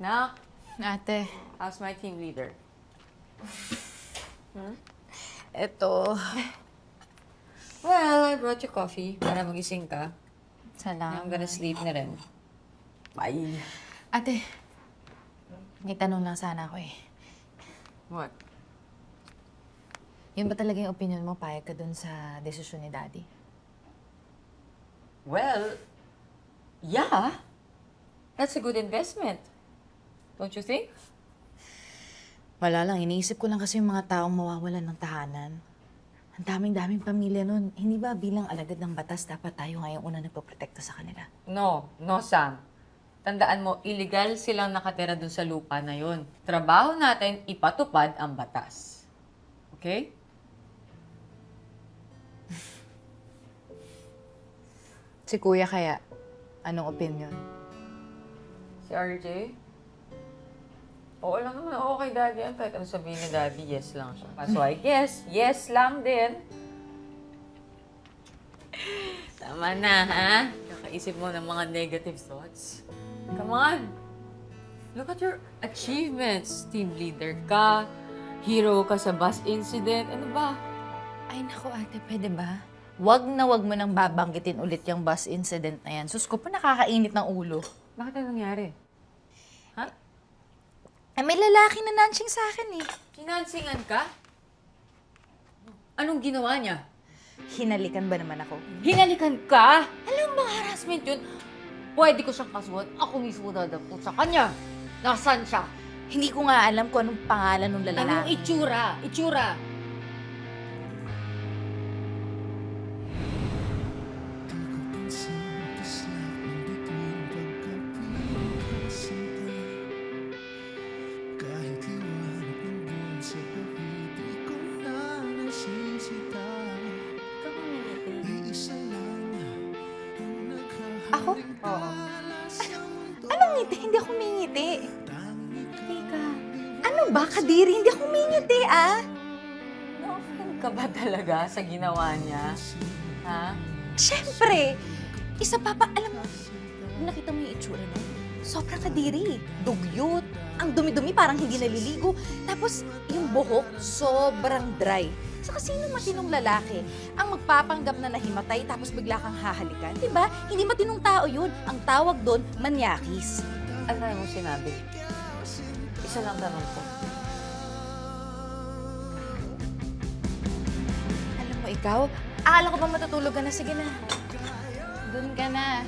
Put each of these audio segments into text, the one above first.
Nak, Ate, how's my team leader? eto. Well, I brought you coffee para magising ka. Salamat. I'm gonna sleep na rin. Bye. Ate, may tanong lang sana ako eh. What? Yun ba talaga yung opinion mo, payag ka dun sa desisyon ni Daddy? Well, yeah. That's a good investment. Don't you think? Wala lang, iniisip ko lang kasi yung mga taong mawawalan ng tahanan. Ang daming-daming pamilya nun. Hindi ba bilang alagad ng batas, dapat tayo ngayong una nagpoprotekta sa kanila? No, Sam. Tandaan mo, illegal silang nakatira dun sa lupa na yun. Trabaho natin, ipatupad ang batas. Okay? Si Kuya kaya, anong opinion? Si RJ? Oo lang naman, oo kay Daddy yan. Kahit ano sabihin ni Daddy, yes lang siya. So I guess, yes lang din. Tama na, ha? Kakaisip mo ng mga negative thoughts. Come on! Look at your achievements. Team leader ka, hero ka sa bus incident. Ano ba? Ay naku ate, pwede ba? Wag na wag mo nang babanggitin ulit yung bus incident na yan. Sus ko pa nakakainit ng ulo. Bakit ano nangyari? Ha? Ay may lalaki na nansing sa akin eh. Kinansingan ka? Anong ginawa niya? Hinalikan ba naman ako? Hinalikan ka? Alam mo, harassment yun. Pwede ko siyang kasuhan. Ako mismo dadapot sa kanya. Nasaan siya? Hindi ko nga alam kung anong pangalan ng lalaki. Anong itsura? Itsura? Ako? Oo. Anong ngiti? Hindi ako mingiti. Teka, Ano ba, Kadiri? Hindi ako mingiti, ah. na-offend ka ba talaga sa ginawa niya? Ha? Siyempre. Isa pa pa, alam mo, nakita mo yung itsura niya? Sobrang Kadiri. Dugyot. Ang dumi-dumi, parang hindi naliligo. Tapos, yung buhok, sobrang dry. Saka sino matinong lalaki ang magpapanggap na nahimatay tapos bigla kang hahalikan? Diba? Hindi matinong tao yun. Ang tawag doon, manyakis. Ano tayo mong sinabi? Isa lang tanong ko. Alam mo, ikaw, akala ko ba matutulog ka na? Sige na. Doon ka na.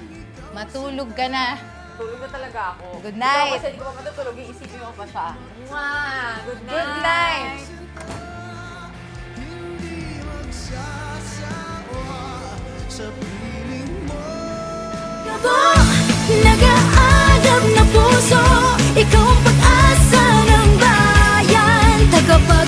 Matulog ka na. Tulog na talaga ako. Good night. Ikaw kasi hindi ko pa matutulog, iisipin mo pa siya. Mwah! Good night! Good night. Nag-aagap na puso, ikaw ang pag-asa ng bayan. Tagapag